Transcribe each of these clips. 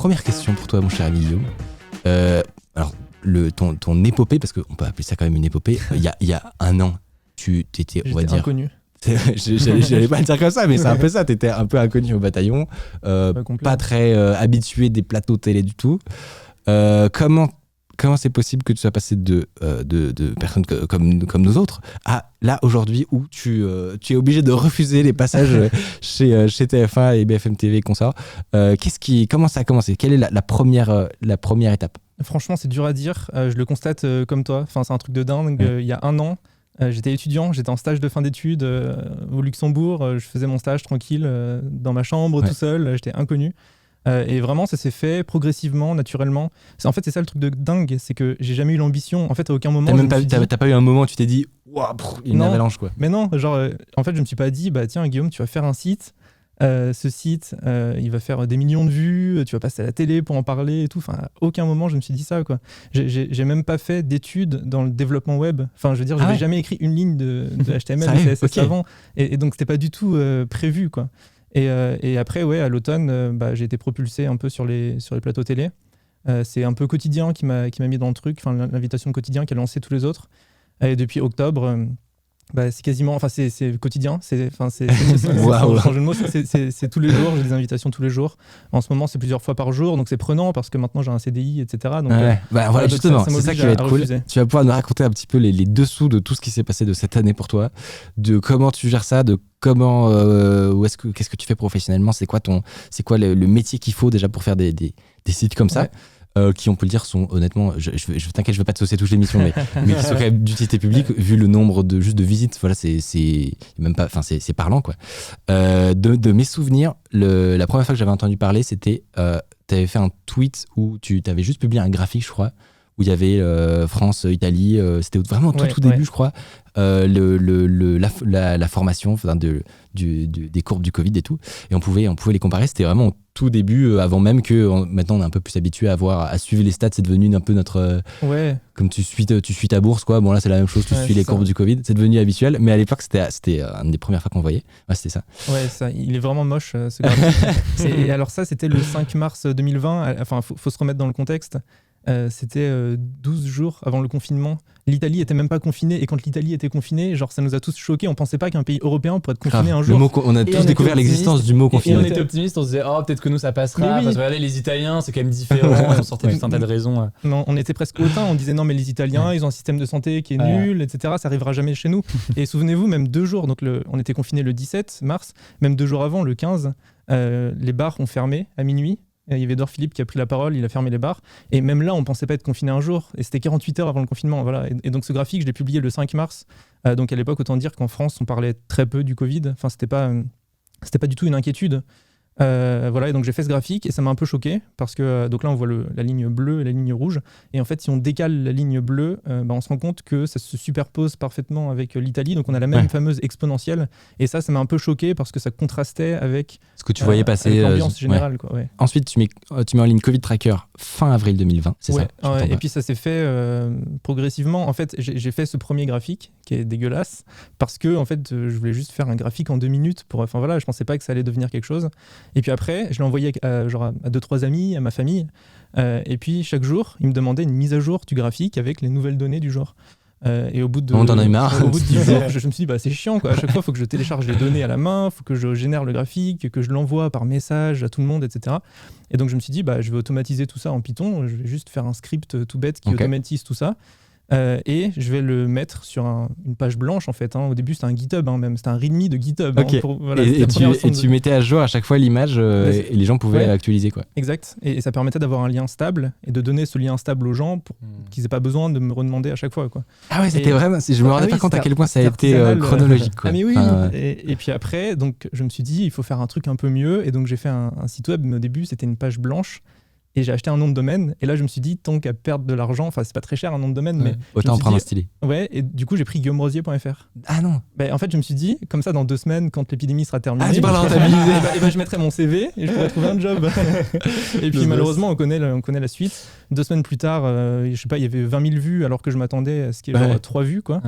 première question pour toi, mon cher ami Guillaume. Alors, ton épopée, parce qu'on peut appeler ça quand même une épopée, il y a un an, tu t'étais, on va dire... inconnu. J'allais pas le dire comme ça, mais c'est un peu ça. T'étais un peu inconnu au bataillon, pas très habitué des plateaux télé du tout. Comment c'est possible que tu sois passé de personnes comme nous autres à là aujourd'hui où tu es obligé de refuser les passages chez TF1 et BFM TV et consorts. Comment ça a commencé? Quelle est la première étape? Franchement, c'est dur à dire. Je le constate comme toi. Enfin, c'est un truc de dingue. Il y a un an, j'étais étudiant, j'étais en stage de fin d'études au Luxembourg. Je faisais mon stage tranquille dans ma chambre tout seul. J'étais inconnu. Et vraiment, ça s'est fait progressivement, naturellement. C'est ça le truc de dingue, c'est que j'ai jamais eu l'ambition. En fait, à aucun moment. T'as pas eu un moment où tu t'es dit, waouh, une avalanche quoi. Mais non, en fait, je me suis pas dit, bah tiens, Guillaume, tu vas faire un site. Ce site, il va faire des millions de vues, tu vas passer à la télé pour en parler et tout. Enfin, à aucun moment je me suis dit ça, quoi. J'ai même pas fait d'études dans le développement web. Enfin, je veux dire, j'avais jamais écrit une ligne de HTML ou CSS avant, et donc c'était pas du tout prévu, quoi. Et après, à l'automne, j'ai été propulsé un peu sur les plateaux télé. C'est un peu Quotidien qui m'a mis dans le truc, enfin l'invitation de Quotidien qui a lancé tous les autres. Et depuis octobre. C'est quasiment, c'est quotidien, sans jeu de mots, c'est tous les jours, j'ai des invitations tous les jours. En ce moment, c'est plusieurs fois par jour, donc c'est prenant parce que maintenant j'ai un CDI, etc. Donc, voilà, justement, c'est ça qui va être cool. Tu vas pouvoir nous raconter un petit peu les dessous de tout ce qui s'est passé de cette année pour toi, de comment tu gères ça, de comment, qu'est-ce que tu fais professionnellement, c'est quoi le métier qu'il faut déjà pour faire des sites comme ça. Qui, on peut le dire, sont honnêtement, t'inquiète, je veux pas te saucer toutes les missions, mais qui sont quand même d'utilité publique, vu le nombre de visites, voilà, c'est même pas, enfin, c'est parlant, quoi. De mes souvenirs, la première fois que j'avais entendu parler, c'était, t'avais fait un tweet où tu t'avais juste publié un graphique, je crois, où il y avait France, Italie, c'était vraiment tout début, je crois, la formation des courbes du Covid et tout, et on pouvait les comparer. C'était vraiment au tout début, avant même que maintenant on est un peu plus habitué à suivre les stats. C'est devenu un peu notre comme tu suis ta bourse, quoi. Bon, là c'est la même chose, tu suis les courbes du Covid, c'est devenu habituel, mais à l'époque c'était une des premières fois qu'on voyait. C'était ça. Ça, il est vraiment moche, ce graphique. Et alors ça, c'était le 5 mars 2020. Enfin, faut se remettre dans le contexte. C'était 12 jours avant le confinement. L'Italie était même pas confinée, et quand l'Italie était confinée, ça nous a tous choqués. On pensait pas qu'un pays européen pourrait être confiné un jour. On a tous découvert l'existence du mot confiné. Et on était optimistes, on se disait peut-être que nous ça passera, parce que regardez les Italiens, c'est quand même différent, ils ont sorti tout un tas de raisons. Non, on était presque hautains, on disait non mais les Italiens, ils ont un système de santé qui est nul, etc. Ça arrivera jamais chez nous. Et souvenez-vous, même 2 jours, donc on était confinés le 17 mars, même 2 jours avant, le 15, les bars ont fermé à minuit. Il y avait Edouard Philippe qui a pris la parole, il a fermé les bars. Et même là, on ne pensait pas être confiné un jour. Et c'était 48 heures avant le confinement. Voilà. Et donc ce graphique, je l'ai publié le 5 mars. Donc à l'époque, autant dire qu'en France, on parlait très peu du Covid. Enfin, c'était pas du tout une inquiétude. Et donc j'ai fait ce graphique et ça m'a un peu choqué parce que donc là on voit la ligne bleue et la ligne rouge, et en fait si on décale la ligne bleue, on se rend compte que ça se superpose parfaitement avec l'Italie, donc on a la même fameuse exponentielle, et ça m'a un peu choqué parce que ça contrastait avec ce que tu voyais passer, l'ambiance générale, quoi. Ensuite tu mets en ligne Covid Tracker fin avril 2020, c'est ça? Et puis ça s'est fait progressivement. En fait j'ai fait ce premier graphique qui est dégueulasse parce que en fait je voulais juste faire un graphique en 2 minutes je pensais pas que ça allait devenir quelque chose. Et puis après, je l'ai envoyé à 2-3 amis, à ma famille. Et puis chaque jour, ils me demandaient une mise à jour du graphique avec les nouvelles données du jour. Et au bout de 10 jours, je me suis dit, c'est chiant, quoi. À chaque fois, il faut que je télécharge les données à la main, il faut que je génère le graphique, que je l'envoie par message à tout le monde, etc. Et donc je me suis dit, je vais automatiser tout ça en Python. Je vais juste faire un script tout bête qui automatise tout ça. Et je vais le mettre sur une page blanche en fait. Au début c'était un GitHub, même c'était un README de GitHub. Et tu mettais à jour à chaque fois l'image et les gens pouvaient actualiser, quoi. Exact. Et ça permettait d'avoir un lien stable et de donner ce lien stable aux gens pour qu'ils n'aient pas besoin de me redemander à chaque fois, quoi. Ah ouais, c'était vraiment. Je me rendais pas compte à quel point ça a été chronologique, quoi. Ah mais oui. Et puis après, donc je me suis dit il faut faire un truc un peu mieux, et donc j'ai fait un site web. Mais au début c'était une page blanche. Et j'ai acheté un nom de domaine, et là je me suis dit, tant qu'à perdre de l'argent, c'est pas très cher un nom de domaine, mais autant en prendre un stylé. Et du coup j'ai pris guillaumrosier.fr. Ah non. En fait je me suis dit, comme ça dans 2 semaines, quand l'épidémie sera terminée, tu parles rentabiliser. Je mettrai mon CV et je pourrai trouver un job. Et puis malheureusement on connaît la suite. 2 semaines plus tard, je sais pas, il y avait 20 000 vues alors que je m'attendais à ce qu'il y ait 3 vues, quoi.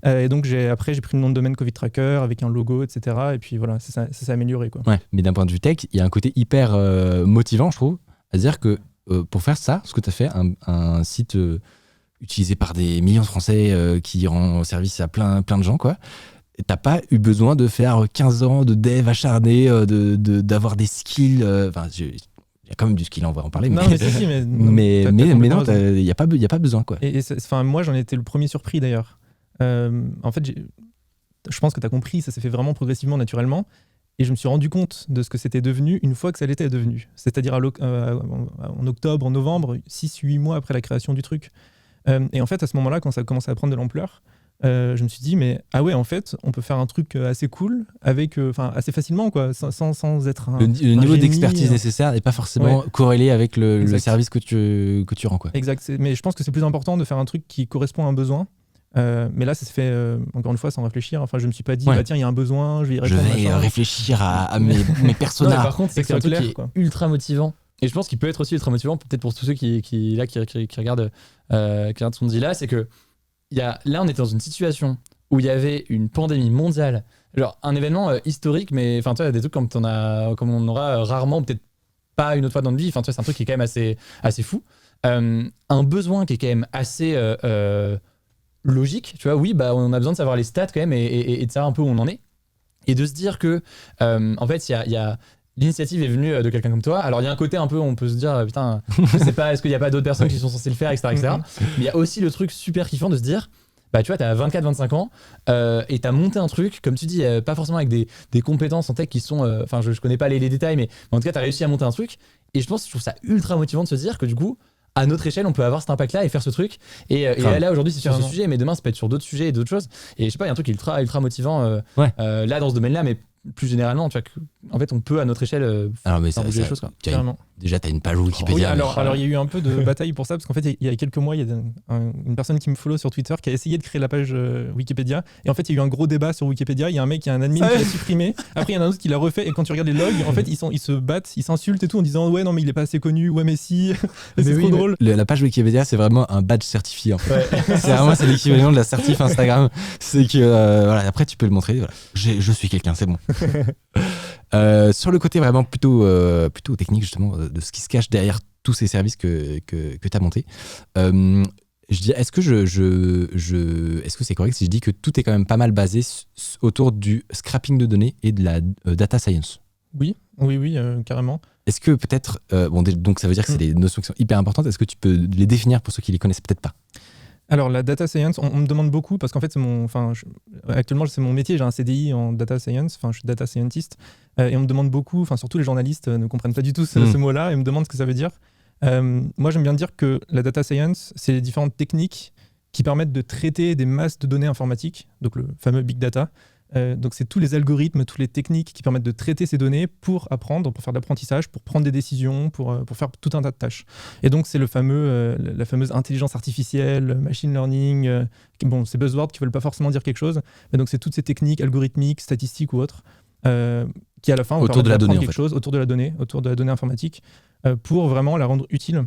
Et donc après j'ai pris le nom de domaine Covid Tracker avec un logo, etc. Et puis voilà, ça s'est amélioré, quoi. Ouais, mais d'un point de vue tech, il y a un côté hyper motivant, je trouve. à dire que pour faire ça, ce que tu as fait, un site utilisé par des millions de Français qui rend service à plein de gens, quoi, t'as pas eu besoin de faire 15 ans de dev acharné, d'avoir des skills. Enfin, il y a quand même du skill, on va en parler. Non, mais non, il n'y a pas besoin, quoi. Et moi, j'en étais le premier surpris, d'ailleurs. En fait, je pense que tu as compris, ça s'est fait vraiment progressivement, naturellement. Et je me suis rendu compte de ce que c'était devenu une fois que ça l'était devenu. C'est-à-dire en octobre, en novembre, 6-8 mois après la création du truc. Et en fait, à ce moment-là, quand ça a commencé à prendre de l'ampleur, je me suis dit, mais ah ouais, en fait, on peut faire un truc assez cool, assez facilement, quoi, sans être le niveau d'expertise nécessaire n'est pas forcément corrélé avec le service que tu rends, quoi. Exact. Mais je pense que c'est plus important de faire un truc qui correspond à un besoin. Mais là, ça se fait encore une fois sans réfléchir. Enfin, je me suis pas dit, tiens, il y a un besoin, je vais y répondre. Je vais réfléchir à mes personas. Par contre, c'est un truc qui est ultra motivant. Et je pense qu'il peut être aussi ultra motivant, peut-être pour tous ceux qui regardent ce qu'on dit là, c'est que là, on était dans une situation où il y avait une pandémie mondiale, genre un événement historique, mais enfin, tu vois, des trucs comme on aura rarement, ou peut-être pas une autre fois dans notre vie. Enfin, tu vois, c'est un truc qui est quand même assez fou. Un besoin qui est quand même assez logique, tu vois. Oui, bah, on a besoin de savoir les stats quand même et de savoir un peu où on en est. Et de se dire que, en fait, il y a l'initiative est venue de quelqu'un comme toi. Alors, il y a un côté un peu, on peut se dire, putain, je sais pas, est-ce qu'il n'y a pas d'autres personnes qui sont censées le faire, etc. Mais il y a aussi le truc super kiffant de se dire, bah, tu vois, t'as 24-25 ans et t'as monté un truc, comme tu dis, pas forcément avec des compétences en tech qui sont, enfin, je connais pas les détails, mais en tout cas, t'as réussi à monter un truc. Et je trouve ça ultra motivant de se dire que du coup, à notre échelle, on peut avoir cet impact-là et faire ce truc. Et là, aujourd'hui, c'est sur ce sujet, mais demain, ça peut être sur d'autres sujets et d'autres choses. Et je sais pas, il y a un truc ultra motivant là, dans ce domaine-là, mais plus généralement, tu vois, en fait, on peut à notre échelle faire bouger les choses, quoi. Déjà, tu as une page Wikipédia. Oui, alors, il y a eu un peu de bataille pour ça, parce qu'en fait, il y a quelques mois, il y a une personne qui me follow sur Twitter qui a essayé de créer la page Wikipédia. Et en fait, il y a eu un gros débat sur Wikipédia. Il y a un mec qui a un admin qui l'a supprimé. Après, il y en a un autre qui l'a refait. Et quand tu regardes les logs, en fait, ils se battent, ils s'insultent et tout en disant ouais, non, mais il est pas assez connu. Ouais, mais si. C'est trop drôle. La page Wikipédia, c'est vraiment un badge certifié, en fait. C'est l'équivalent de la certif Instagram. C'est que, voilà, après, tu peux le montrer. Voilà. Je suis quelqu'un, c'est bon. Sur le côté vraiment plutôt technique, justement, de ce qui se cache derrière tous ces services que tu as montés, je dis, est-ce que c'est correct si je dis que tout est quand même pas mal basé autour du scrapping de données et de la data science? Oui, carrément. Est-ce que peut-être, donc ça veut dire que c'est des notions qui sont hyper importantes, est-ce que tu peux les définir pour ceux qui les connaissent peut-être pas? Alors, la data science, on me demande beaucoup parce qu'en fait, actuellement, c'est mon métier. J'ai un CDI en data science, je suis data scientist. Et on me demande beaucoup, surtout les journalistes ne comprennent pas du tout ce mot-là et me demandent ce que ça veut dire. Moi, j'aime bien dire que la data science, c'est les différentes techniques qui permettent de traiter des masses de données informatiques, donc le fameux big data. Donc, c'est tous les algorithmes, toutes les techniques qui permettent de traiter ces données pour apprendre, pour faire de l'apprentissage, pour prendre des décisions, pour faire tout un tas de tâches. Et donc, c'est la fameuse intelligence artificielle, machine learning, ces buzzwords qui ne veulent pas forcément dire quelque chose. Mais donc, c'est toutes ces techniques algorithmiques, statistiques ou autres, qui à la fin vont autour de la donnée, quelque chose autour de la donnée informatique, pour vraiment la rendre utile.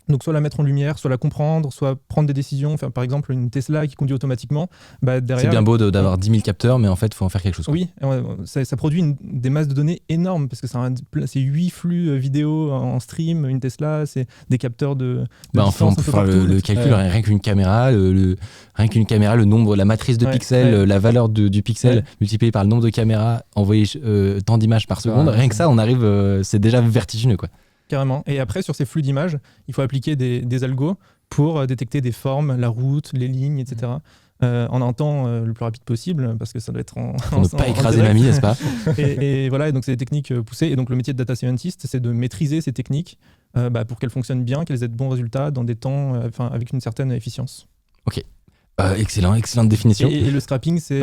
Donc soit la mettre en lumière, soit la comprendre, soit prendre des décisions. Par exemple, une Tesla qui conduit automatiquement, derrière... C'est bien beau d'avoir 10 000 capteurs, mais en fait, il faut en faire quelque chose. Oui, ça produit des masses de données énormes, parce que c'est 8 flux vidéo en stream, une Tesla, c'est des capteurs de on peut faire le calcul, rien qu'une caméra, le nombre, la matrice de pixels, la valeur du pixel multipliée par le nombre de caméras, envoyer tant d'images par seconde, rien que ça, on arrive, c'est déjà vertigineux, quoi. Carrément. Et après, sur ces flux d'images, il faut appliquer des algos pour détecter des formes, la route, les lignes, etc. En un temps le plus rapide possible, parce que ça doit être pour ne pas écraser mamie, n'est-ce pas? et voilà, et donc c'est des techniques poussées. Et donc le métier de data scientist, c'est de maîtriser ces techniques pour qu'elles fonctionnent bien, qu'elles aient de bons résultats dans des temps, avec une certaine efficience. Ok. Excellente définition. Et le scrapping, c'est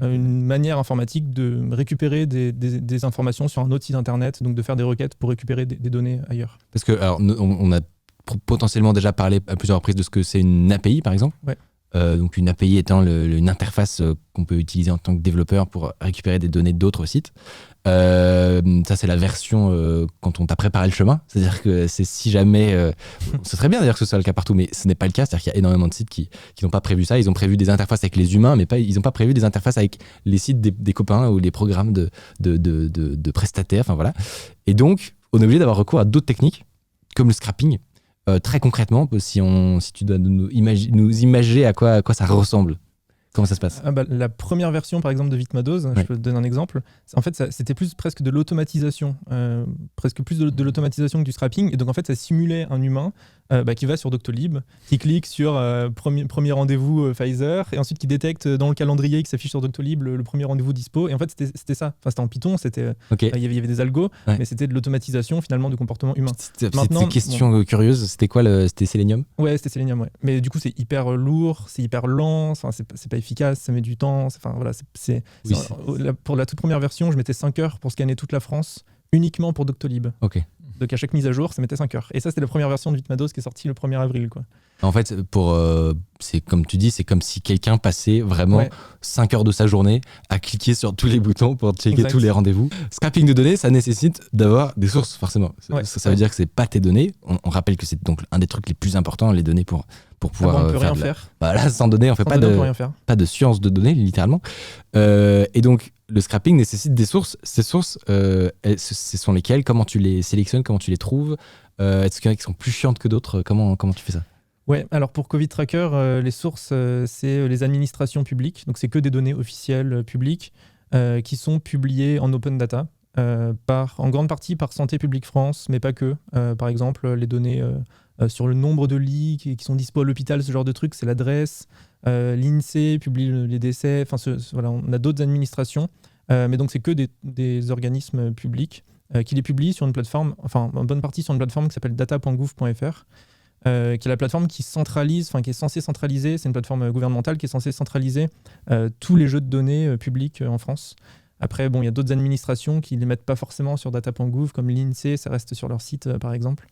une manière informatique de récupérer des informations sur un autre site internet, donc de faire des requêtes pour récupérer des données ailleurs. Parce que on a potentiellement déjà parlé à plusieurs reprises de ce que c'est une API, par exemple. Ouais. Donc une API étant une interface qu'on peut utiliser en tant que développeur pour récupérer des données d'autres sites. Ça c'est la version quand on t'a préparé le chemin, c'est-à-dire que c'est si jamais ce serait bien d'ailleurs que ce soit le cas partout, mais ce n'est pas le cas, c'est-à-dire qu'il y a énormément de sites qui n'ont pas prévu ça. Ils ont prévu des interfaces avec les humains, mais ils n'ont pas prévu des interfaces avec les sites des copains ou les programmes de prestataires, enfin voilà. Et donc on est obligé d'avoir recours à d'autres techniques, comme le scrapping. Très concrètement, si tu dois nous imager à quoi ça ressemble. Comment ça se passe ? La première version, par exemple, de Vitmados, je peux te donner un exemple. En fait, c'était presque de l'automatisation, presque plus de l'automatisation que du scrapping. Et donc, en fait, ça simulait un humain qui va sur Doctolib, qui clique sur premier rendez-vous Pfizer, et ensuite qui détecte dans le calendrier qui s'affiche sur Doctolib le premier rendez-vous dispo. Et en fait, c'était ça. Enfin, c'était en Python, il y avait des algos, mais c'était de l'automatisation finalement du comportement humain. C'était question curieuse, c'était quoi C'était Selenium ? Ouais, c'était Selenium, ouais. Mais du coup, c'est hyper lourd, c'est hyper lent, c'est pas efficace, ça met du temps. Pour la toute première version, je mettais 5 heures pour scanner toute la France, uniquement pour Doctolib. Ok. Donc à chaque mise à jour, ça mettait 5 heures. Et ça, c'était la première version de Vitmados qui est sortie le 1er avril. Quoi. En fait, c'est comme tu dis, c'est comme si quelqu'un passait vraiment 5 heures de sa journée à cliquer sur tous les boutons pour checker tous les rendez-vous. Scrapping de données, ça nécessite d'avoir des sources, forcément. Ça veut dire que c'est pas tes données. On rappelle que c'est donc un des trucs les plus importants, les données pour pouvoir on peut rien faire. Là, sans données, on fait pas de science de données, littéralement. Et donc, le scrapping nécessite des sources. Ces sources, ce sont lesquelles ? Comment tu les sélectionnes ? Comment tu les trouves ? Est-ce qu'il y en a qui sont plus chiantes que d'autres ? Comment tu fais ça ? Ouais, alors pour Covid Tracker, les sources, c'est les administrations publiques. Donc, c'est que des données officielles publiques qui sont publiées en open data, en grande partie par Santé publique France, mais pas que. Par exemple, les données sur le nombre de lits qui sont dispo à l'hôpital, ce genre de trucs, c'est l'adresse. L'INSEE publie les décès. Voilà, on a d'autres administrations, mais donc c'est que des organismes publics qui les publient sur une plateforme, enfin en bonne partie sur une plateforme qui s'appelle data.gouv.fr, qui est la plateforme qui centralise, qui est censée centraliser, c'est une plateforme gouvernementale qui est censée centraliser tous les jeux de données publics en France. Après, il y a d'autres administrations qui ne les mettent pas forcément sur data.gouv, comme l'INSEE, ça reste sur leur site par exemple.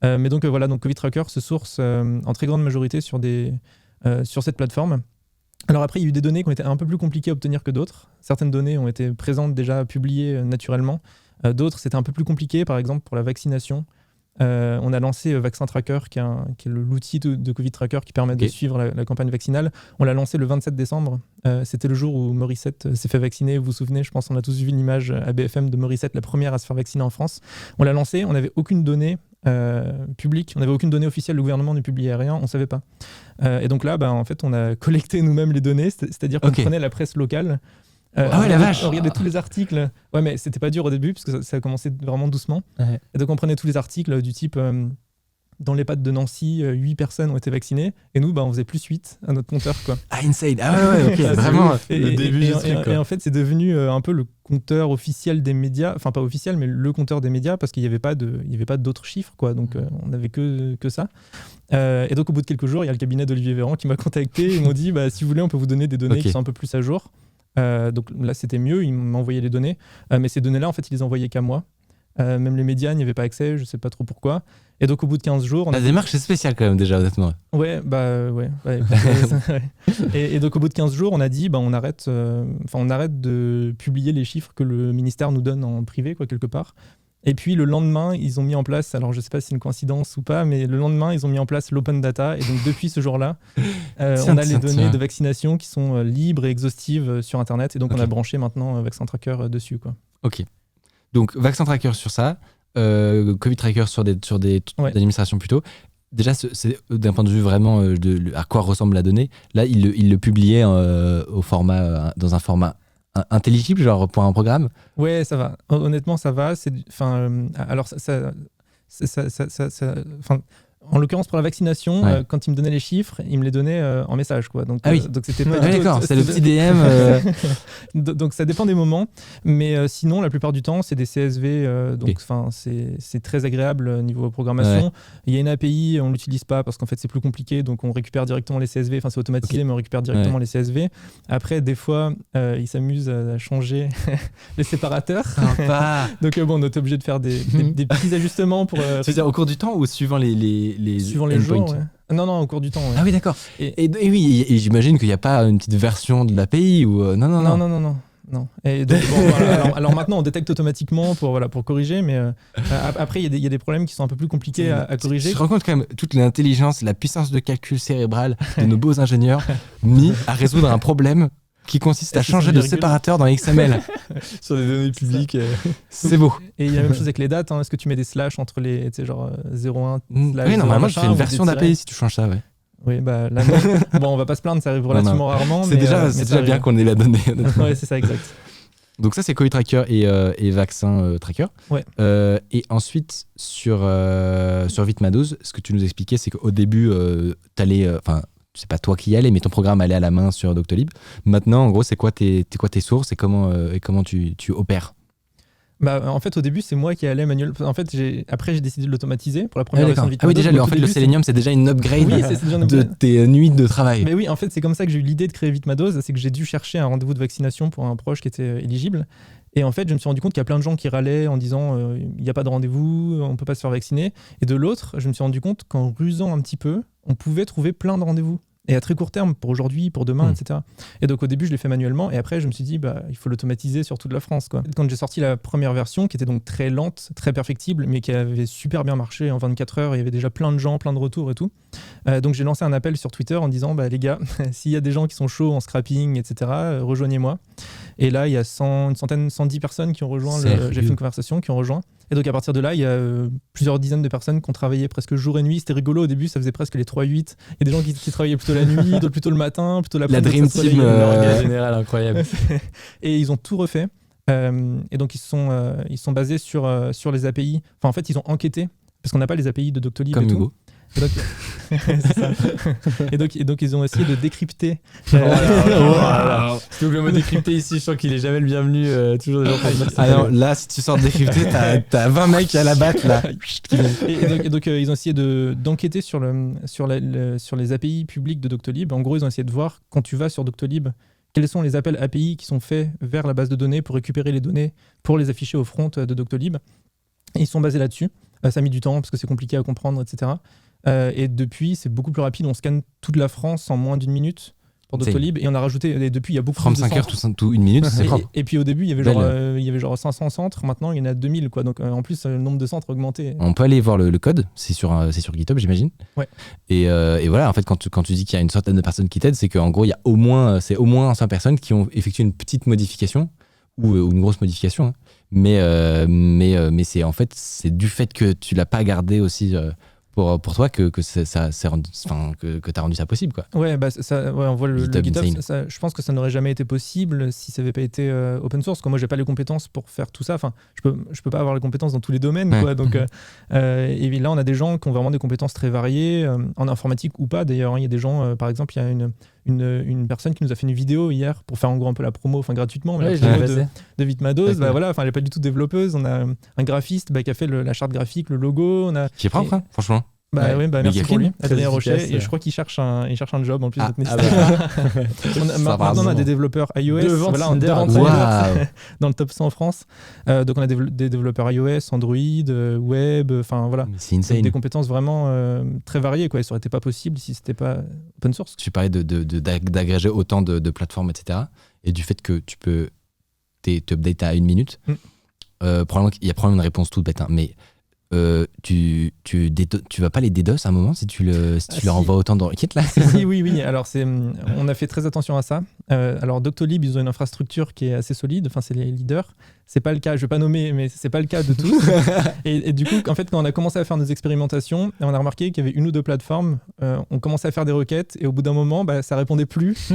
Mais donc voilà, donc Covid Tracker se source en très grande majorité sur cette plateforme. Alors après, il y a eu des données qui ont été un peu plus compliquées à obtenir que d'autres. Certaines données ont été présentes déjà publiées naturellement. D'autres, c'était un peu plus compliqué, par exemple pour la vaccination. On a lancé Vaccin Tracker, qui est l'outil de Covid Tracker qui permet de suivre la campagne vaccinale. On l'a lancé le 27 décembre. C'était le jour où Morissette s'est fait vacciner. Vous vous souvenez, je pense qu'on a tous vu l'image à BFM de Morissette, la première à se faire vacciner en France. On l'a lancé, on n'avait aucune donnée publique, on n'avait aucune donnée officielle, le gouvernement ne publiait rien, on ne savait pas. Et donc là, en fait, on a collecté nous-mêmes les données, c'est-à-dire qu'on prenait la presse locale. La vache. On regardait tous les articles. Ouais, mais c'était pas dur au début parce que ça a commencé vraiment doucement. Ouais. Et donc on prenait tous les articles du type dans l'EHPAD de Nancy, 8 personnes ont été vaccinées. Et nous, on faisait plus 8 à notre compteur. Quoi. Ah, insane. Ah ouais, ok, vraiment. Le début du truc. Et en fait, c'est devenu un peu le compteur officiel des médias. Enfin, pas officiel, mais le compteur des médias parce qu'il n'y avait pas d'autres chiffres. Quoi. Donc on n'avait que ça. Et donc au bout de quelques jours, il y a le cabinet d'Olivier Véran qui m'a contacté. Ils m'ont dit, si vous voulez, on peut vous donner des données qui sont un peu plus à jour. Donc là c'était mieux, ils m'envoyaient les données, mais ces données-là en fait ils les envoyaient qu'à moi. Même les médias n'y avaient pas accès, je sais pas trop pourquoi. Et donc au bout de 15 jours... La démarche est spéciale quand même déjà honnêtement. Ouais. Et donc au bout de 15 jours on a dit on arrête de publier les chiffres que le ministère nous donne en privé quelque part. Et puis le lendemain, ils ont mis en place, alors je ne sais pas si c'est une coïncidence ou pas, mais le lendemain, ils ont mis en place l'open data. Et donc depuis ce jour-là, on a les données de vaccination qui sont libres et exhaustives sur Internet. Et donc on a branché maintenant Vaccin Tracker dessus. Quoi. Ok. Donc Vaccin Tracker sur ça, Covid Tracker sur des administrations plutôt. Déjà, c'est d'un point de vue vraiment à quoi ressemble la donnée. Là, il le publiait dans un format intelligible, genre pour un programme. Ouais, ça va. Honnêtement, ça va. En l'occurrence, pour la vaccination, quand il me donnait les chiffres, il me les donnait en message. Quoi. Donc, donc c'était pas d'accord, c'est le petit DM. Donc ça dépend des moments. Mais sinon, la plupart du temps, c'est des CSV. C'est très agréable niveau programmation. Ouais. Il y a une API, on ne l'utilise pas parce qu'en fait, c'est plus compliqué. Donc on récupère directement les CSV. Enfin, c'est automatisé, mais on récupère directement les CSV. Après, des fois, ils s'amusent à changer les séparateurs. Donc on est obligé de faire des petits ajustements pour... C'est-à-dire au cours du temps ou suivant suivant les jours, ouais. Non, au cours du temps. Ouais. Ah oui, d'accord. Et oui, et j'imagine qu'il n'y a pas une petite version de l'API ou non. Et donc, alors maintenant, on détecte automatiquement pour corriger, mais après, il y a des problèmes qui sont un peu plus compliqués à corriger. Je me rends compte quand même toute l'intelligence, la puissance de calcul cérébral de nos beaux ingénieurs mis à résoudre un problème qui consiste à changer de séparateur dans XML. Sur des données publiques. C'est beau. Et il y a la même chose avec les dates. Est-ce que tu mets des slash entre les, tu sais, genre 01 slash Oui, normalement, je fais une version d'API si tu changes ça, ouais. Oui, bah là, bon, on va pas se plaindre, ça arrive relativement rarement. C'est déjà bien qu'on ait la donnée. Ouais, c'est ça, exact. Donc ça, c'est Covid Tracker et Vaccin Tracker. Ouais. Et ensuite, sur Vitmados, ce que tu nous expliquais, c'est qu'au début, t'allais... c'est pas toi qui y allais, mais ton programme allait à la main sur Doctolib. Maintenant, en gros, c'est quoi tes sources et comment tu opères? Bah, en fait, au début, c'est moi qui allais manuel. En fait, après, j'ai décidé de l'automatiser pour la première version de Vitmados. Ah oui, déjà, le Selenium, c'est déjà une upgrade de tes nuits de travail. Mais oui, en fait, c'est comme ça que j'ai eu l'idée de créer Vitmados. C'est que j'ai dû chercher un rendez-vous de vaccination pour un proche qui était éligible. Et en fait, je me suis rendu compte qu'il y a plein de gens qui râlaient en disant il n'y a pas de rendez-vous, on ne peut pas se faire vacciner. Et de l'autre, je me suis rendu compte qu'en rusant un petit peu, on pouvait trouver plein de rendez-vous. Et à très court terme, pour aujourd'hui, pour demain, etc. Et donc au début, je l'ai fait manuellement. Et après, je me suis dit, il faut l'automatiser sur toute la France, quoi. Quand j'ai sorti la première version, qui était donc très lente, très perfectible, mais qui avait super bien marché en 24 heures, il y avait déjà plein de gens, plein de retours et tout. Donc j'ai lancé un appel sur Twitter en disant, les gars, s'il y a des gens qui sont chauds en scrapping, etc., rejoignez-moi. Et là, il y a 110 personnes qui ont rejoint. J'ai fait une conversation, qui ont rejoint. Et donc à partir de là, il y a plusieurs dizaines de personnes qui ont travaillé presque jour et nuit. C'était rigolo au début, ça faisait presque les 3-8. Il y a des gens qui travaillaient plutôt la nuit, d'autres plutôt le matin, plutôt l'après-midi. La Dream Team général incroyable. Et ils ont tout refait. Et donc ils sont basés sur les API. Enfin en fait, ils ont enquêté parce qu'on n'a pas les API de Doctolib comme et Hugo. Tout. Et donc, c'est ça. et donc ils ont essayé de décrypter. Donc le mot décrypter ici, je sens qu'il est jamais le bienvenu. Toujours des gens comme ça. Ah non, là, si tu sors de décrypter, t'as 20 mecs à la batte là. Et donc ils ont essayé d'enquêter sur les API publiques de Doctolib. En gros, ils ont essayé de voir quand tu vas sur Doctolib, quels sont les appels API qui sont faits vers la base de données pour récupérer les données pour les afficher au front de Doctolib. Et ils sont basés là-dessus. Ça a mis du temps parce que c'est compliqué à comprendre, etc. Et depuis, c'est beaucoup plus rapide. On scanne toute la France en moins d'une minute pour Doctolib. Et on a rajouté, et depuis, il y a beaucoup plus de 35 heures, tout une minute, c'est propre. Et puis au début, il y avait genre 500 centres. Maintenant, il y en a 2000. Quoi. Donc en plus, le nombre de centres a augmenté. On peut aller voir le code. C'est sur GitHub, j'imagine. Ouais. Et voilà, en fait, quand tu dis qu'il y a une centaine de personnes qui t'aident, c'est qu'en gros, il y a au moins 100 personnes qui ont effectué une petite modification ou une grosse modification. Hein. Mais c'est en fait, c'est du fait que tu l'as pas gardé aussi pour toi que t'as rendu ça possible, quoi. Ouais, on voit le GitHub. Je pense que ça n'aurait jamais été possible si ça n'avait pas été open source. Moi, j'ai pas les compétences pour faire tout ça. Enfin, je peux pas avoir les compétences dans tous les domaines, quoi. Donc, et là, on a des gens qui ont vraiment des compétences très variées en informatique ou pas. D'ailleurs, il y a des gens, par exemple, il y a une personne qui nous a fait une vidéo hier pour faire en gros un peu la promo, gratuitement, mais de Vitmados. Voilà, elle n'est pas du tout développeuse. On a un graphiste qui a fait la charte graphique, le logo. Qui est propre, hein, franchement. Merci pour lui, Adrien Rocher. Et je crois qu'il cherche un job en plus. Maintenant, on a des développeurs iOS. On dans le top 100 en France. Donc, on a des développeurs iOS, Android, web. Enfin, voilà. C'est insane. Des compétences vraiment très variées, quoi. Ça n'aurait été pas possible si c'était pas open source. Tu parlais d'agréger autant de plateformes, etc. Et du fait que tu peux t'update à une minute. Il y a probablement une réponse toute bête, hein, mais tu vas pas les DDoS à un moment si tu leur envoies autant de requêtes là? Oui. Alors on a fait très attention à ça. Alors Doctolib, ils ont une infrastructure qui est assez solide. Enfin, c'est les leaders. C'est pas le cas. Je vais pas nommer, mais c'est pas le cas de tous. et du coup, en fait, quand on a commencé à faire nos expérimentations, on a remarqué qu'il y avait une ou deux plateformes. On commençait à faire des requêtes et au bout d'un moment, ça répondait plus.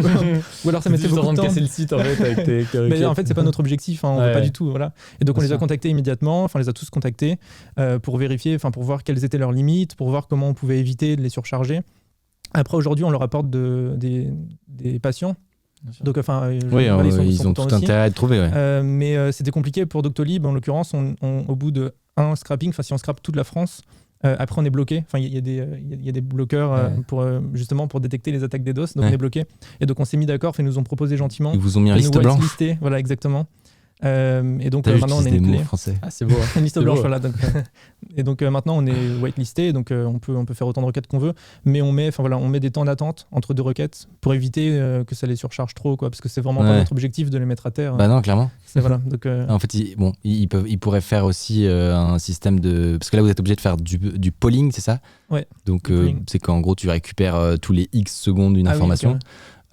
Ou alors ça mettait beaucoup de temps. Casser le site en fait avec tes requêtes. Mais en fait, c'est pas notre objectif. On veut pas du tout. Voilà. Et donc on les a contactés immédiatement. Enfin, on les a tous contactés pour vérifier, pour voir quelles étaient leurs limites, pour voir comment on pouvait éviter de les surcharger. Après, aujourd'hui, on leur apporte des patients. Donc, ils ont tout intérêt à être trouvés. Mais c'était compliqué pour Doctolib. En l'occurrence, au bout de un scrapping, si on scrape toute la France, après on est bloqué. Enfin, il y a des bloqueurs justement pour détecter les attaques DDoS. Donc on est bloqué. Et donc on s'est mis d'accord. Ils nous ont proposé gentiment. Ils vous ont mis un liste blanche. Voilà, exactement. Et donc maintenant on est une clé. Français. Ah, c'est beau. Une liste blanche, voilà. Donc, et donc maintenant on est whitelisté, donc on peut faire autant de requêtes qu'on veut, mais on met des temps d'attente entre deux requêtes pour éviter que ça les surcharge trop, quoi, parce que c'est vraiment pas notre objectif de les mettre à terre. Bah non, clairement. Voilà. Donc en fait, ils pourraient faire aussi un système de, parce que là vous êtes obligé de faire du polling, c'est ça? Ouais. Donc c'est qu'en gros tu récupères tous les X secondes une information.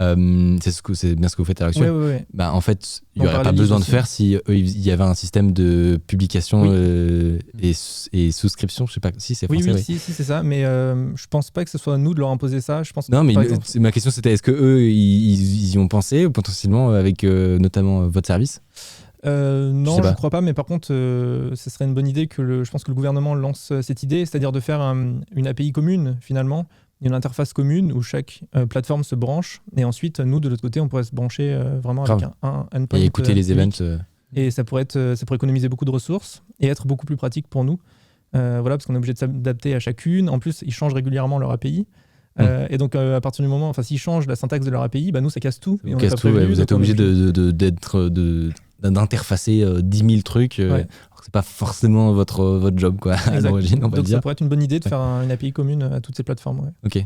C'est bien ce que vous faites à l'heure actuelle. Ouais. Bah, en fait, il n'y aurait pas besoin de faire si il y avait un système de publication et souscription. Je sais pas si c'est français. Si, c'est ça. Mais je pense pas que ce soit à nous de leur imposer ça. Je pense non, mais ma question c'était est-ce que eux ils y ont pensé ou potentiellement avec notamment votre service? Non, je crois pas, mais par contre, ce serait une bonne idée je pense que le gouvernement lance cette idée, c'est-à-dire de faire une API commune finalement, une interface commune où chaque plateforme se branche, et ensuite nous de l'autre côté on pourrait se brancher vraiment avec un endpoint et écouter les events. Et ça pourrait économiser beaucoup de ressources et être beaucoup plus pratique pour nous. Voilà, parce qu'on est obligé de s'adapter à chacune. En plus, ils changent régulièrement leur API. Et donc à partir du moment, s'ils changent la syntaxe de leur API, nous ça casse tout. Et on casse tout, vous êtes obligé d'interfacer 10 000 trucs. Alors que c'est pas forcément votre job quoi, à l'origine, on va donc dire. Ça pourrait être une bonne idée de faire une API commune à toutes ces plateformes. Ouais. Ok.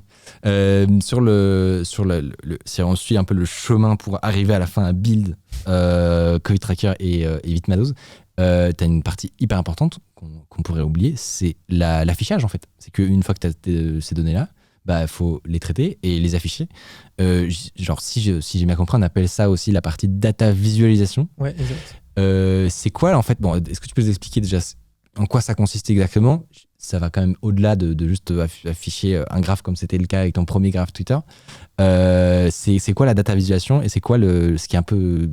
Si on suit un peu le chemin pour arriver à la fin à build Covid Tracker et Vitmados, t'as une partie hyper importante qu'on pourrait oublier, c'est l'affichage en fait. C'est qu'une fois que t'as ces données-là, faut les traiter et les afficher. Genre, si j'ai bien compris, on appelle ça aussi la partie data visualisation. Ouais, exact. C'est quoi, en fait, est-ce que tu peux nous expliquer déjà en quoi ça consiste exactement? Ça va quand même au-delà de juste afficher un graphe comme c'était le cas avec ton premier graphe Twitter. C'est quoi la data visualisation et c'est quoi ce qui est un peu...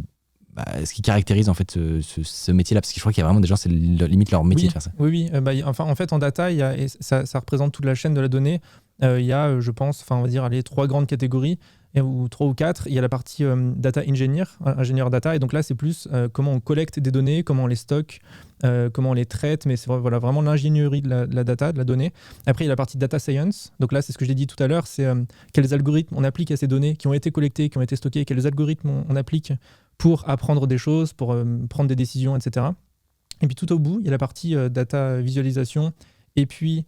ce qui caractérise en fait ce métier-là, parce que je crois qu'il y a vraiment des gens, c'est limite leur métier de faire ça. Oui. En fait, en data, ça représente toute la chaîne de la donnée. Il y a, je pense, on va dire, 3 grandes catégories, ou 3 ou 4. Il y a la partie data engineer, ingénieur data, et donc là, c'est plus comment on collecte des données, comment on les stocke, comment on les traite, mais c'est vraiment l'ingénierie de la data, de la donnée. Après, il y a la partie data science. Donc là, c'est ce que j'ai dit tout à l'heure, c'est quels algorithmes on applique à ces données qui ont été collectées, qui ont été stockées, quels algorithmes on applique pour apprendre des choses, pour prendre des décisions, etc. Et puis tout au bout, il y a la partie data visualisation et puis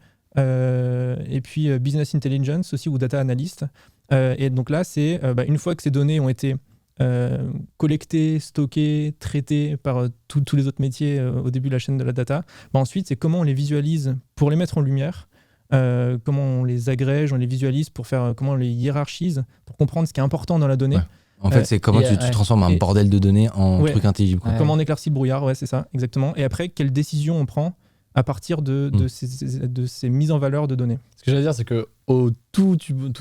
business intelligence aussi, ou data analyst. Et donc là, c'est une fois que ces données ont été collectées, stockées, traitées par tous les autres métiers au début de la chaîne de la data, ensuite, c'est comment on les visualise pour les mettre en lumière, comment on les agrège, on les visualise pour comment on les hiérarchise, pour comprendre ce qui est important dans la donnée. Ouais. En fait, c'est comment tu transformes un bordel de données en truc intelligible. Comment on éclaircit le brouillard, c'est ça, exactement. Et après, quelles décisions on prend à partir de ces mises en valeur de données. Ce que j'allais dire, c'est que tout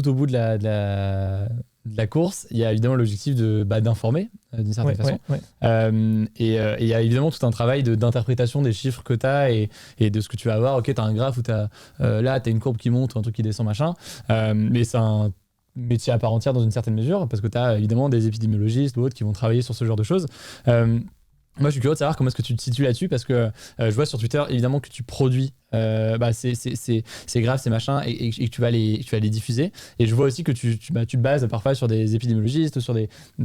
au bout de la course, il y a évidemment l'objectif d'informer d'une certaine façon. Et il y a évidemment tout un travail d'interprétation des chiffres que tu as et de ce que tu vas avoir. Ok, tu as un graphe où tu as une courbe qui monte ou un truc qui descend, machin. Mais c'est un métier à part entière dans une certaine mesure, parce que tu as évidemment des épidémiologistes ou autres qui vont travailler sur ce genre de choses. Moi, je suis curieux de savoir comment est-ce que tu te situes là-dessus, parce que je vois sur Twitter évidemment que tu produis ces graphes, ces machins, et que tu vas les diffuser. Et je vois aussi que tu te bases parfois sur des épidémiologistes,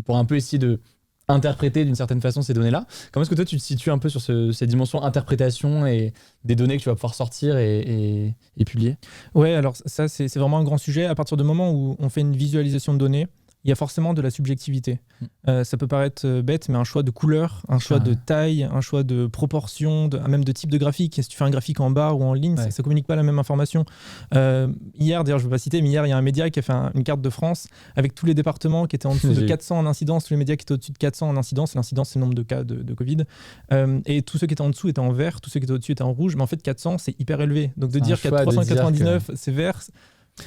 pour un peu essayer de interpréter d'une certaine façon ces données-là. Comment est-ce que toi tu te situes un peu sur cette dimension interprétation et des données que tu vas pouvoir sortir et publier? Ouais, alors ça c'est vraiment un grand sujet. À partir du moment où on fait une visualisation de données, il y a forcément de la subjectivité. Ça peut paraître bête, mais un choix de couleur, un choix de taille, un choix de proportion, même de type de graphique. Si tu fais un graphique en barre ou en ligne, ça ne communique pas la même information. Hier, d'ailleurs, je ne veux pas citer, mais hier, il y a un média qui a fait une carte de France avec tous les départements qui étaient en dessous de 400 en incidence, tous les médias qui étaient au-dessus de 400 en incidence. L'incidence, c'est le nombre de cas de Covid. Et tous ceux qui étaient en dessous étaient en vert, tous ceux qui étaient au-dessus étaient en rouge. Mais en fait, 400, c'est hyper élevé. Donc de dire qu'à 399, c'est vert...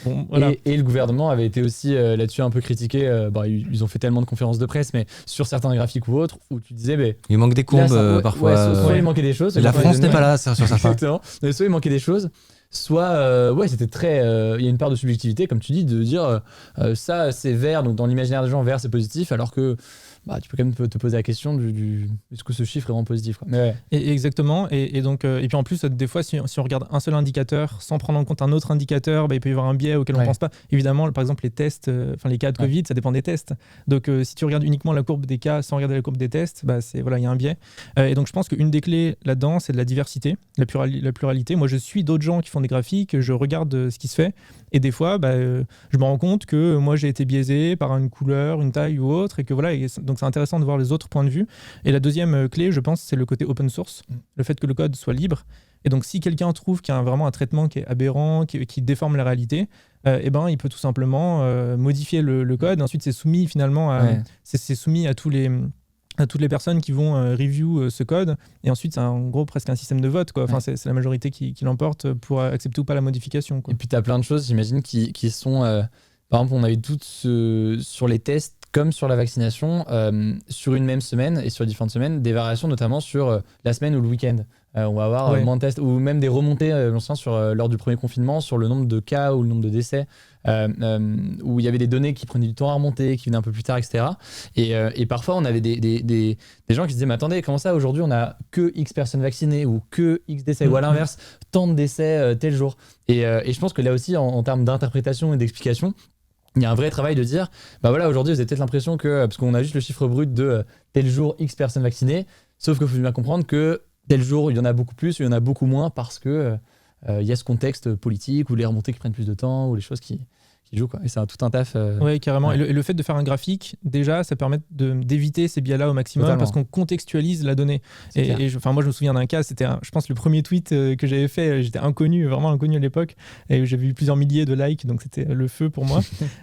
Bon, voilà. et le gouvernement avait été aussi là-dessus un peu critiqué. Ils ont fait tellement de conférences de presse, mais sur certains graphiques ou autres, où tu disais... il manque des courbes parfois. Soit il manquait des choses. La France n'est pas là sur certains. Exactement. Soit il manquait des choses, soit c'était très... Il y a une part de subjectivité, comme tu dis, de dire ça c'est vert, donc dans l'imaginaire des gens, vert c'est positif, alors que... tu peux quand même te poser la question est-ce que ce chiffre est vraiment positif, quoi. Exactement. Et puis en plus, des fois, si on regarde un seul indicateur sans prendre en compte un autre indicateur, il peut y avoir un biais auquel on ne pense pas. Évidemment, par exemple, les tests, les cas de Covid, ça dépend des tests. Donc si tu regardes uniquement la courbe des cas sans regarder la courbe des tests, il y a un biais. Et donc je pense qu'une des clés là-dedans, c'est de la diversité, la pluralité. Moi, je suis d'autres gens qui font des graphiques, je regarde ce qui se fait. Et des fois, je me rends compte que moi, j'ai été biaisé par une couleur, une taille ou autre. Et que voilà. donc c'est intéressant de voir les autres points de vue. Et la deuxième clé, je pense, c'est le côté open source, le fait que le code soit libre. Et donc si quelqu'un trouve qu'il y a vraiment un traitement qui est aberrant, qui déforme la réalité, il peut tout simplement modifier le code. Ensuite, c'est soumis finalement c'est soumis à toutes les personnes qui vont review ce code, et ensuite c'est en gros presque un système de vote, quoi. Enfin, c'est la majorité qui l'emporte pour accepter ou pas la modification, quoi. Et puis tu as plein de choses, j'imagine, qui sont par exemple, on a eu toutes sur les tests comme sur la vaccination, sur une même semaine et sur différentes semaines, des variations notamment sur la semaine ou le week-end. On va avoir moins de tests, ou même des remontées lors du premier confinement sur le nombre de cas ou le nombre de décès, où il y avait des données qui prenaient du temps à remonter, qui venaient un peu plus tard, etc. Et parfois, on avait des gens qui se disaient « Mais attendez, comment ça, aujourd'hui, on n'a que X personnes vaccinées ou que X décès, ou à l'inverse, tant de décès tel jour ». Et je pense que là aussi, en termes d'interprétation et d'explication, il y a un vrai travail de dire, aujourd'hui, vous avez peut-être l'impression que, parce qu'on a juste le chiffre brut de tel jour, X personnes vaccinées, sauf qu'il faut bien comprendre que tel jour, il y en a beaucoup plus, il y en a beaucoup moins parce que il y a ce contexte politique ou les remontées qui prennent plus de temps ou les choses qui jouent, quoi. Et c'est tout un taf. Oui, carrément. Ouais. Et le fait de faire un graphique, déjà, ça permet d'éviter ces biais-là au maximum. Totalement. Parce qu'on contextualise la donnée. Et moi, je me souviens d'un cas, c'était, je pense, le premier tweet que j'avais fait. J'étais vraiment inconnu à l'époque. Et j'avais eu plusieurs milliers de likes, donc c'était le feu pour moi.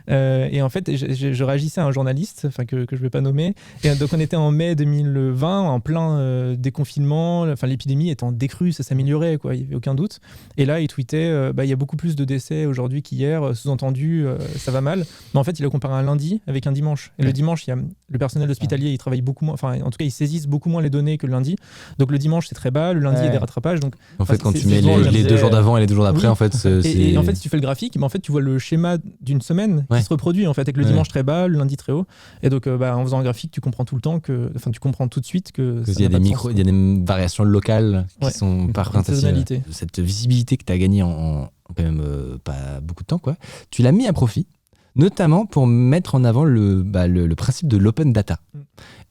Et en fait, je réagissais à un journaliste, que je ne vais pas nommer. Et donc, on était en mai 2020, en plein déconfinement. L'épidémie étant décrue, ça s'améliorait, quoi. Il n'y avait aucun doute. Et là, il tweetait il y a beaucoup plus de décès aujourd'hui qu'hier, sous-entendu. Ça va mal, mais en fait il a comparé un lundi avec un dimanche, et le dimanche il y a le personnel hospitalier, il travaille beaucoup moins, enfin en tout cas ils saisissent beaucoup moins les données que le lundi, donc le dimanche c'est très bas, le lundi il y a des rattrapages, donc en fait quand tu mets les 2 jours d'avant et les 2 jours d'après, en fait et en fait si tu fais le graphique, mais en fait tu vois le schéma d'une semaine qui se reproduit en fait, avec le dimanche très bas, le lundi très haut, et donc en faisant un graphique tu comprends tout le temps tu comprends tout de suite que il y a des variations locales qui sont pas représentatives. Cette visibilité que tu as gagnée en quand même pas beaucoup de temps, quoi. Tu l'as mis à profit, notamment pour mettre en avant le principe de l'open data.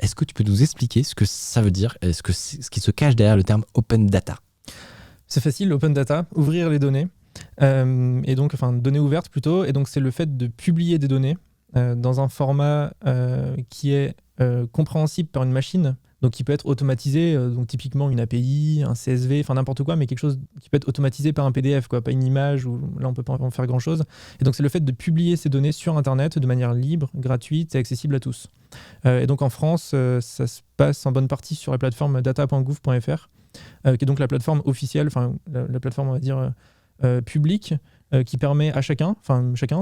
Est-ce que tu peux nous expliquer ce que ça veut dire, ce qui se cache derrière le terme open data? C'est facile, l'open data, ouvrir les données, et donc, données ouvertes plutôt, et donc c'est le fait de publier des données dans un format qui est compréhensible par une machine, donc qui peut être automatisé, donc typiquement une API, un CSV, n'importe quoi, mais quelque chose qui peut être automatisé par un PDF, quoi, pas une image, où là on peut pas en faire grand chose. Et donc c'est le fait de publier ces données sur Internet de manière libre, gratuite et accessible à tous. Et donc en France, ça se passe en bonne partie sur la plateforme data.gouv.fr, qui est donc la plateforme officielle, la plateforme on va dire publique, qui permet à chacun,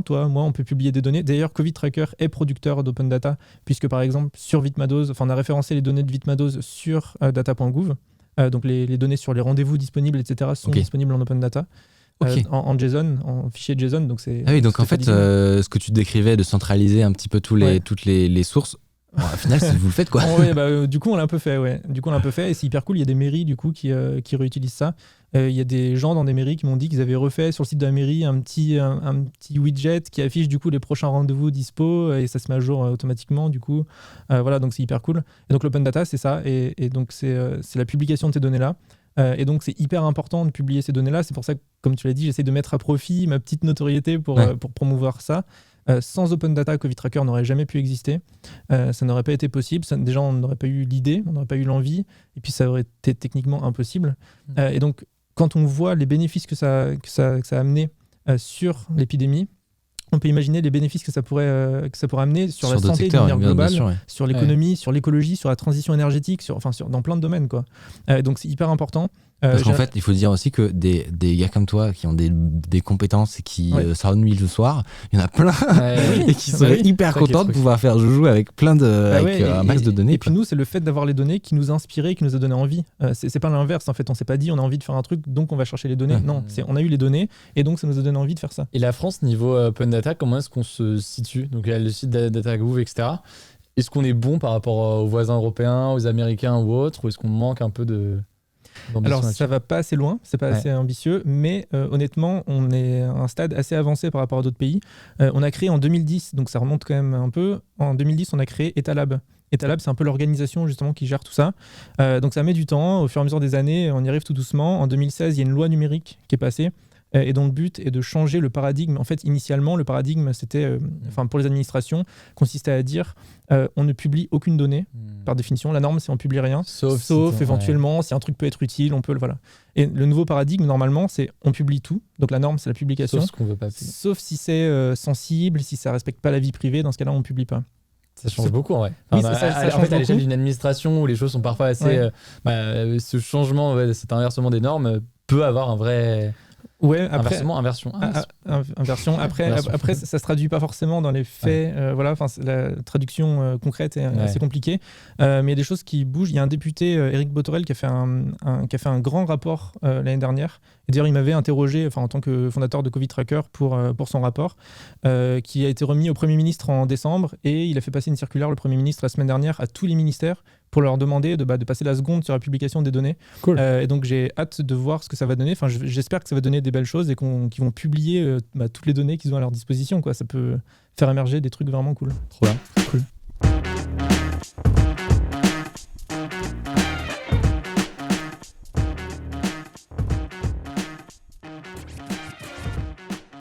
toi, moi, on peut publier des données. D'ailleurs, Covid Tracker est producteur d'open data, puisque par exemple, sur Vitmados, on a référencé les données de Vitmados sur data.gouv. Donc les données sur les rendez-vous disponibles, etc., sont disponibles en open data. En JSON, en fichier JSON. Donc donc en fait, ce que tu décrivais de centraliser un petit peu toutes les sources, au final, vous le faites, quoi. Du coup, on l'a un peu fait, et c'est hyper cool. Il y a des mairies, du coup, qui réutilisent ça. Il y a des gens dans des mairies qui m'ont dit qu'ils avaient refait sur le site de la mairie un petit widget qui affiche, du coup, les prochains rendez-vous dispo, et ça se met à jour automatiquement, du coup. Donc c'est hyper cool. Et donc l'open data, c'est ça. Et donc c'est la publication de ces données-là. Et donc c'est hyper important de publier ces données-là. C'est pour ça que, comme tu l'as dit, j'essaie de mettre à profit ma petite notoriété pour promouvoir ça. Sans open data, Covid Tracker n'aurait jamais pu exister. Ça n'aurait pas été possible. Déjà, on n'aurait pas eu l'idée, on n'aurait pas eu l'envie, et puis ça aurait été techniquement impossible. Et donc, quand on voit les bénéfices que ça a amené sur l'épidémie, on peut imaginer les bénéfices que ça pourrait amener sur la santé de manière globale, sur l'économie, sur l'écologie, sur la transition énergétique, dans plein de domaines, quoi. Donc c'est hyper important. Parce qu'en fait, il faut dire aussi que des gars comme toi qui ont des compétences et qui s'ennuient le soir, il y en a plein et qui seraient hyper contents de pouvoir faire joujou avec plein un max de données. Et puis nous, c'est le fait d'avoir les données qui nous a inspiré, qui nous a donné envie. C'est pas l'inverse, en fait. On s'est pas dit on a envie de faire un truc, donc on va chercher les données. Non, on a eu les données et donc ça nous a donné envie de faire ça. Et la France, niveau open data, comment est-ce qu'on se situe? Donc il y a le site DataGouv, etc. Est-ce qu'on est bon par rapport aux voisins européens, aux Américains ou autres, ou est-ce qu'on manque un peu de... Alors ça va pas assez loin, c'est pas assez ambitieux, mais honnêtement on est à un stade assez avancé par rapport à d'autres pays. On a créé en 2010, donc ça remonte quand même un peu. En 2010 on a créé Etalab. Etalab, c'est un peu l'organisation justement qui gère tout ça. Donc ça met du temps, au fur et à mesure des années on y arrive tout doucement. En 2016 il y a une loi numérique qui est passée et dont le but est de changer le paradigme. En fait, initialement, le paradigme, c'était, pour les administrations, consistait à dire on ne publie aucune donnée, par définition. La norme, c'est on publie rien, sauf éventuellement, si un truc peut être utile, on peut le... Voilà. Et le nouveau paradigme, normalement, c'est on publie tout. Donc la norme, c'est la publication. Sauf ce qu'on veut pas publier. Sauf si c'est sensible, si ça respecte pas la vie privée, dans ce cas-là, on publie pas. Ça change beaucoup en vrai. Oui, ça change en fait, à l'échelle beaucoup. d'une administration où les choses sont parfois assez... ce changement, cet inversement des normes peut avoir un vrai... Ouais, après, inversion. Après, ça se traduit pas forcément dans les faits. La traduction concrète est assez compliquée. Mais il y a des choses qui bougent. Il y a un député, Éric Botorel, qui a fait un grand rapport l'année dernière. Et d'ailleurs, il m'avait interrogé, en tant que fondateur de Covid Tracker, pour son rapport, qui a été remis au Premier ministre en décembre. Et il a fait passer une circulaire, le Premier ministre, la semaine dernière, à tous les ministères, pour leur demander de passer la seconde sur la publication des données. Cool. Et donc j'ai hâte de voir ce que ça va donner. J'espère que ça va donner des belles choses et qu'ils vont publier toutes les données qu'ils ont à leur disposition, quoi. Ça peut faire émerger des trucs vraiment cool. Trop bien. Cool.